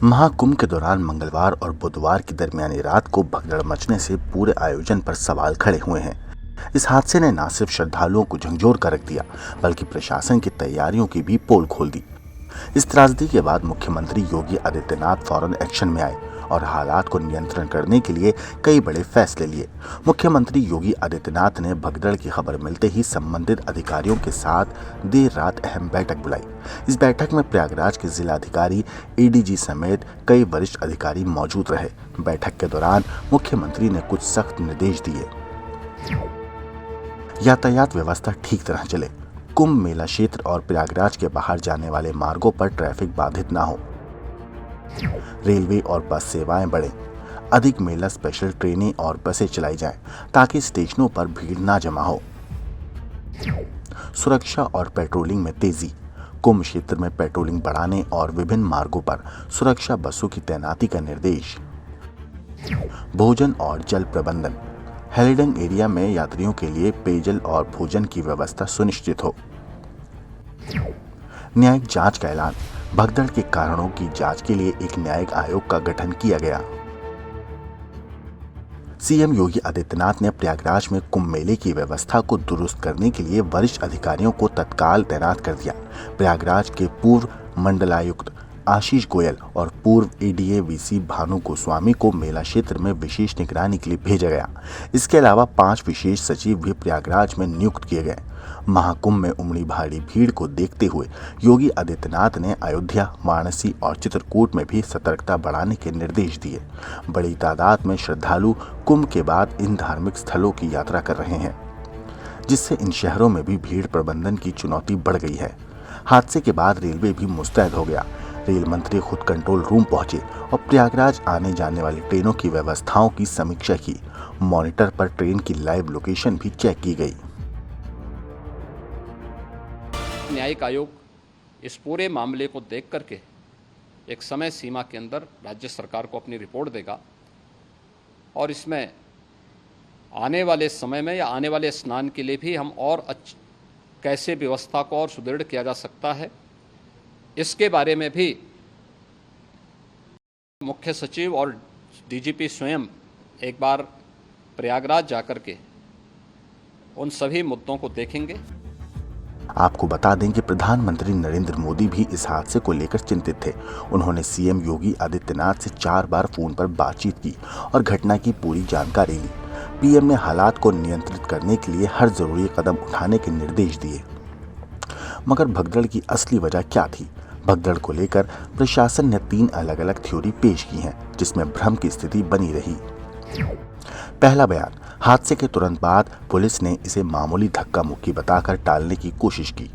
महाकुंभ के दौरान मंगलवार और बुधवार की दरमियानी रात को भगदड़ मचने से पूरे आयोजन पर सवाल खड़े हुए हैं। इस हादसे ने न सिर्फ श्रद्धालुओं को झंझोर कर रख दिया, बल्कि प्रशासन की तैयारियों की भी पोल खोल दी। इस त्रासदी के बाद मुख्यमंत्री योगी आदित्यनाथ फौरन एक्शन में आए और हालात को नियंत्रण करने के लिए कई बड़े फैसले लिए। मुख्यमंत्री योगी आदित्यनाथ ने भगदड़ की खबर मिलते ही संबंधित अधिकारियों के साथ देर रात अहम बैठक बुलाई। इस बैठक में प्रयागराज के जिलाधिकारी, एडीजी समेत कई वरिष्ठ अधिकारी मौजूद रहे। बैठक के दौरान मुख्यमंत्री ने कुछ सख्त निर्देश दिए। यातायात व्यवस्था ठीक तरह चले, कुंभ मेला क्षेत्र और प्रयागराज के बाहर जाने वाले मार्गों पर ट्रैफिक बाधित ना हो, रेलवे और बस सेवाएं बढ़े, अधिक मेला स्पेशल ट्रेनें और बसें चलाई जाएं ताकि स्टेशनों पर भीड़ ना जमा हो। सुरक्षा और पेट्रोलिंग में तेजी, कुंभ क्षेत्र में पेट्रोलिंग बढ़ाने और विभिन्न मार्गों पर सुरक्षा बसों की तैनाती का निर्देश। भोजन और जल प्रबंधन, हेलिडंग एरिया में यात्रियों के लिए पेयजल और भोजन की व्यवस्था सुनिश्चित हो। न्यायिक जांच का ऐलान, भगदड़ के कारणों की जांच के लिए एक न्यायिक आयोग का गठन किया गया। सीएम योगी आदित्यनाथ ने प्रयागराज में कुंभ मेले की व्यवस्था को दुरुस्त करने के लिए वरिष्ठ अधिकारियों को तत्काल तैनात कर दिया। प्रयागराज के पूर्व मंडलायुक्त आशीष गोयल और पूर्व एडीए वीसी भानु गोस्वामी को मेला क्षेत्र में विशेष निगरानी के लिए भेजा गया। इसके अलावा 5 विशेष सचिव भी प्रयागराज में नियुक्त किए गए। महाकुंभ में उमड़ी भारी भीड़ को देखते हुए योगी आदित्यनाथ ने अयोध्या, वाराणसी और चित्रकूट में भी सतर्कता बढ़ाने के निर्देश दिए। बड़ी तादाद में श्रद्धालु कुंभ के बाद इन धार्मिक स्थलों की यात्रा कर रहे हैं, जिससे इन शहरों में भी भीड़ प्रबंधन की चुनौती बढ़ गई है। हादसे के बाद रेलवे भी मुस्तैद हो गया। रेल मंत्री खुद कंट्रोल रूम पहुंचे और प्रयागराज आने जाने वाली ट्रेनों की व्यवस्थाओं की समीक्षा की। मॉनिटर पर ट्रेन की लाइव लोकेशन भी चेक की गई। न्यायिक आयोग इस पूरे मामले को देख करके एक समय सीमा के अंदर राज्य सरकार को अपनी रिपोर्ट देगा और इसमें आने वाले समय में या आने वाले स्नान के लिए भी हम और कैसे व्यवस्था को और सुदृढ़ किया जा सकता है, इसके बारे में भी मुख्य सचिव और डीजीपी स्वयं एक बार प्रयागराज जाकर के उन सभी मुद्दों को देखेंगे। आपको बता दें कि प्रधानमंत्री नरेंद्र मोदी भी इस हादसे को लेकर चिंतित थे। उन्होंने सीएम योगी आदित्यनाथ से 4 बार फोन पर बातचीत की और घटना की पूरी जानकारी ली। पीएम ने हालात को नियंत्रित करने के लिए हर जरूरी कदम उठाने के निर्देश दिए। मगर भगदड़ की असली वजह क्या थी? भगदड़ को लेकर प्रशासन ने 3 अलग अलग थ्योरी पेश की हैं, जिसमें भ्रम की स्थिति बनी रही। पहला बयान, हादसे के तुरंत बाद पुलिस ने इसे मामूली धक्का मुक्की बताकर टालने की कोशिश की।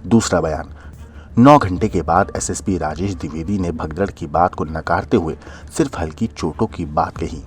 दूसरा बयान, 9 घंटे के बाद एसएसपी राजेश द्विवेदी ने भगदड़ की बात को नकारते हुए सिर्फ हल्की चोटों की बात कही।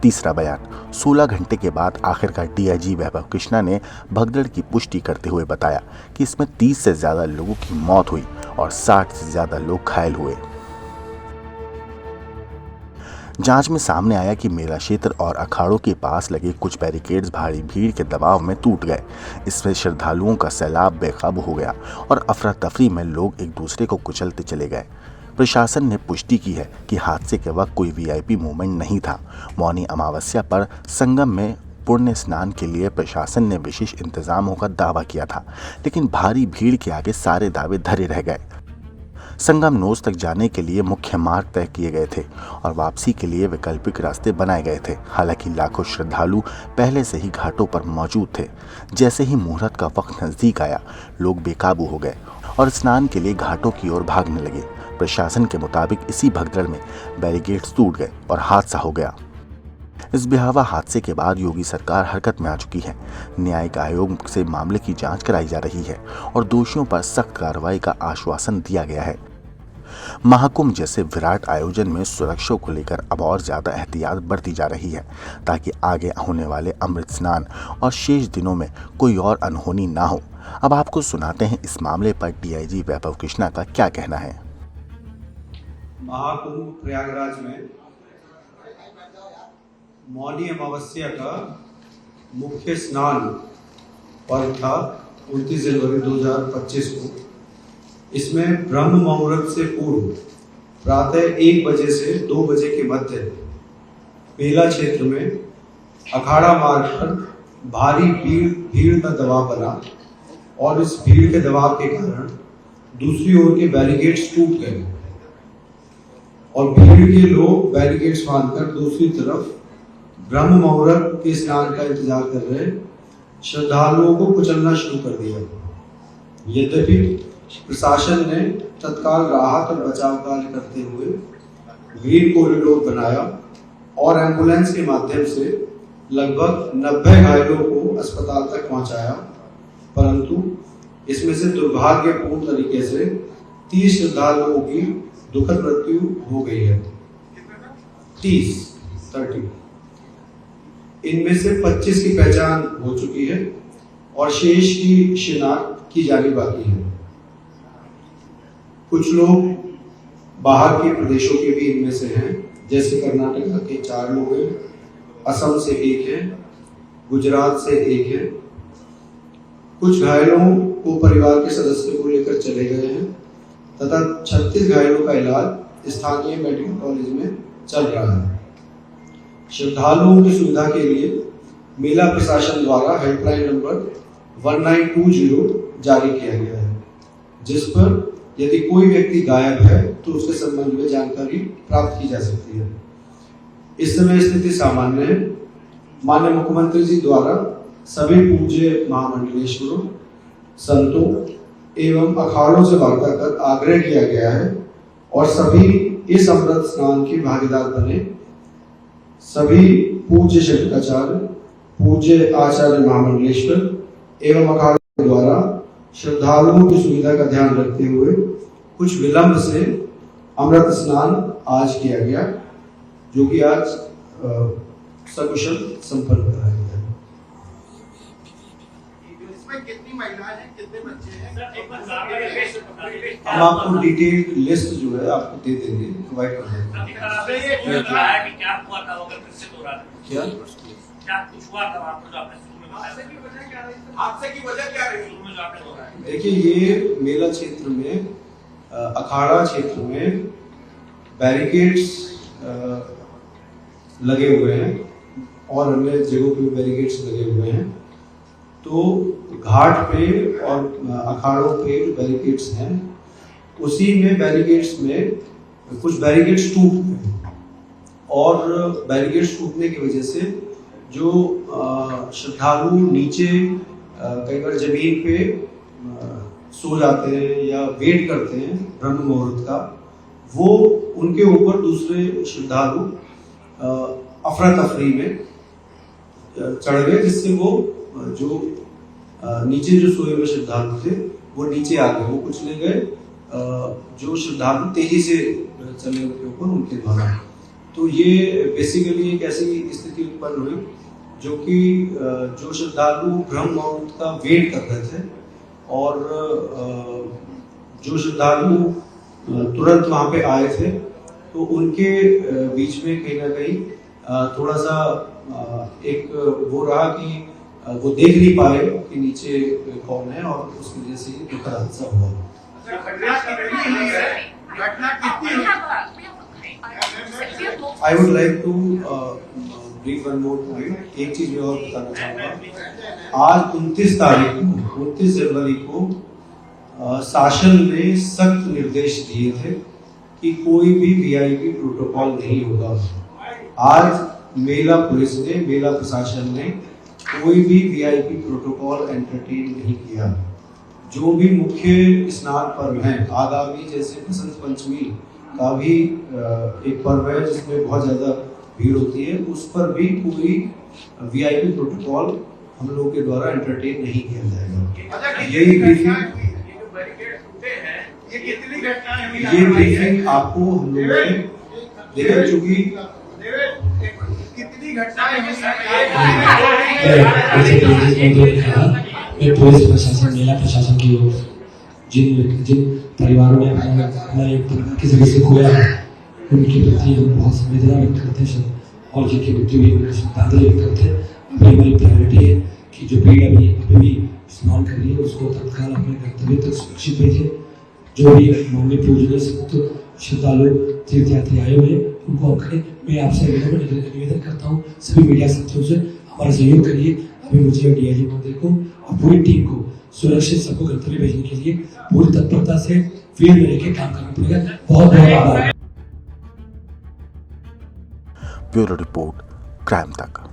तीसरा बयान, 16 घंटे के बाद आखिरकार डीआईजी वैभव कृष्णा ने भगदड़ की पुष्टि करते हुए बताया कि इसमें 30 से ज्यादा लोगों की मौत हुई और 60 से ज्यादा लोग घायल हुए। जांच में सामने आया कि मेला क्षेत्र और अखाड़ों के पास लगे कुछ बैरिकेड्स भारी भीड़ के दबाव में टूट गए। इसमें श्रद्धालुओं का सैलाब बेकाबू हो गया और अफरा तफरी में लोग एक दूसरे को कुचलते चले गए। प्रशासन ने पुष्टि की है कि हादसे के वक्त कोई वीआईपी मूवमेंट नहीं था। मौनी अमावस्या पर संगम में पुण्य स्नान के लिए प्रशासन ने विशेष इंतजामों का दावा किया था, लेकिन भारी भीड़ के आगे सारे दावे धरे रह गए। संगम नोज तक जाने के लिए मुख्य मार्ग तय किए गए थे और वापसी के लिए वैकल्पिक रास्ते बनाए गए थे। हालांकि लाखों श्रद्धालु पहले से ही घाटों पर मौजूद थे। जैसे ही मुहूर्त का वक्त नजदीक आया, लोग बेकाबू हो गए और स्नान के लिए घाटों की ओर भागने लगे। प्रशासन के मुताबिक इसी भगदड़ में बैरिकेड्स टूट गए और हादसा हो गया। इस भयावह हादसे के बाद योगी सरकार हरकत में आ चुकी है। न्यायिक आयोग से मामले की जांच कराई जा रही है और दोषियों पर सख्त कार्रवाई का आश्वासन दिया गया है। महाकुंभ जैसे विराट आयोजन में सुरक्षा को लेकर अब और ज्यादा एहतियात बरती जा रही है, ताकि आगे होने वाले अमृत स्नान और शेष दिनों में कोई और अनहोनी ना हो। अब आपको सुनाते हैं इस मामले पर डीआईजी वैभव कृष्णा का क्या कहना है। महाकुंभ प्रयागराज में मौनी अमावस्या का मुख्य स्नान पर्व था 29 जनवरी 2025 को। इसमें ब्रह्म मुहूर्त से पूर्व प्रातः 1 बजे से 2 बजे के मध्य मेला क्षेत्र में अखाड़ा मार्ग पर भारी भीड़ का दबाव बना और इस भीड़ के दबाव के कारण दूसरी ओर के बैरिकेड्स टूट गए और भीड़ के लोग बैरिकेड्स बांधकर दूसरी तरफ ब्रह्म मुहूर्त के स्नान का इंतजार कर रहे श्रद्धालुओं को कुचलना शुरू कर दिया। यद्यपि प्रशासन ने तत्काल राहत और बचाव कार्य करते हुए ग्रीन कॉरिडोर बनाया और एम्बुलेंस के माध्यम से लगभग 90 घायलों को अस्पताल तक पहुंचाया, परंतु इसमें से दुर्भाग्यपूर्ण तरीके से 30 श्रद्धालुओं की दुखद मृत्यु हो गई है। 30 इनमें से 25 की पहचान हो चुकी है और शेष की शिनाख्त की जानी बाकी है। कुछ लोग बाहर के प्रदेशों के भी इनमें से हैं, जैसे कर्नाटक के 4 लोग हैं, असम से 1 है, गुजरात से 1 है। कुछ घायलों को परिवार के सदस्यों को लेकर चले गए हैं तथा 36 घायलों का इलाज स्थानीय मेडिकल कॉलेज में चल रहा है। श्रद्धालुओं की सुविधा के लिए मेला प्रशासन द्वारा हेल्पलाइन नंबर 1920 जारी किया गया है, जिस पर यदि कोई व्यक्ति गायब है तो उसके संबंध में जानकारी प्राप्त की जा सकती है। इस समय स्थिति सामान्य है। माननीय मुख्यमंत्री जी द्वारा सभी पूज्य महामंडलेश्वरों, संतों एवं अखाड़ों से वार्ता कर आग्रह किया गया है और सभी इस अमृत स्नान के भागीदार बने। सभी पूज्य शंकराचार्य, पूज्य आचार्य महामंडलेश्वर एवं अखाड़ों द्वारा श्रद्धालुओं की सुविधा का ध्यान रखते हुए कुछ विलंब से अमृत स्नान आज किया गया, जो कि आज सकुशल संपन्न कराया गया। इसमें कितनी महिलाएं हैं, कितने बच्चे हैं? हम आपको डिटेल लिस्ट जो है आपको दे देंगे, प्रोवाइड कर देंगे। क्या हुआ था अगर किससे हो रहा था? क्या कुछ हुआ था आपको जो आपने शुरू में बताया? हादसे की वजह क्या रही शुरू में जो आपने बताया? देखिए, ये मेला क्षेत्र में अखाड़ा क्षेत्र में बैरिकेड्स लगे हुए हैं और अन्य जगहों पे बैरिकेड्स लगे हुए हैं। तो घाट पे और अखाड़ों पे जो बैरिकेड्स हैं, उसी में बैरिकेड्स में कुछ बैरिकेड्स टूट गए और बैरिकेड्स टूटने की वजह से जो श्रद्धालु नीचे कई बार जमीन पे सो जाते हैं या वेट करते हैं ब्रह्म मुहूर्त का, वो उनके ऊपर दूसरे श्रद्धालु अफरा तफरी में चढ़ गए, जिससे वो जो नीचे जो सोए हुए श्रद्धालु थे वो नीचे आ गए, वो कुचले गए जो श्रद्धालु तेजी से चले उनके ऊपर उनके द्वारा। तो ये बेसिकली एक ऐसी स्थिति उत्पन्न हुई जो कि जो श्रद्धालु ब्रह्म मुहूर्त का वेट कर रहे थे और जो श्रद्धालु तुरंत वहाँ पे आए थे, तो उनके बीच में कहीं ना कहीं थोड़ा सा एक वो रहा कि वो देख नहीं पाए कि नीचे कौन है और उसकी वजह से ये दुखद हादसा हुआ। I would like to brief one more point. एक चीज मैं और बताना चाहूँगा। आज 29 जनवरी को शासन ने सख्त निर्देश दिए थे कि कोई भी वीआईपी प्रोटोकॉल नहीं होगा। आज मेला पुलिस ने, मेला प्रशासन ने कोई भी वीआईपी प्रोटोकॉल एंटरटेन नहीं किया। जो भी मुख्य स्नान पर्व हैं आगामी, जैसे बसंत पंचमी का भी एक पर्व है जिसमें बहुत ज़्यादा भीड़ होती है, उस पर भी कोई वीआईपी प्रोटोकॉल हम लोग के द्वारा एंटरटेन नहीं किया जाएगा। यही ब्रीफिंग ये ब्रीफिंग आपको हम लोगों ने देखा, चूंकि कितनी घटनाएं पुलिस प्रशासन, मेला प्रशासन की ओर जिन परिवारों ने अपना किसी वजह से खोया है, उनके प्रति हम बहुत संवेदना व्यक्त करते हैं और जिनकी मृत्यु हुई उन्हें श्रद्धांजलि व्यक्त करते हैं। अभी हमारी प्रायोरिटी है कि जो भीड़ अभी भी स्नान कर रही है उसको तत्काल अपने गंतव्य तक सुरक्षित भेजें जो भी माननीय पूजनीय संत श्रद्धालु तीर्थयात्री आए हुए हैं उनको हम करें। मैं आपसे निवेदन करता हूँ सभी मीडिया साथियों से हमारा सहयोग करिए। अभी मुझे और डीआईजी महोदय को और पूरी टीम को सुरक्षित सबको गंतव्य भेजने के लिए पूरी तत्परता से फील्ड में रहकर काम करना पड़ेगा। बहुत बहुत आभार। ब्यूरो रिपोर्ट क्राइम तक।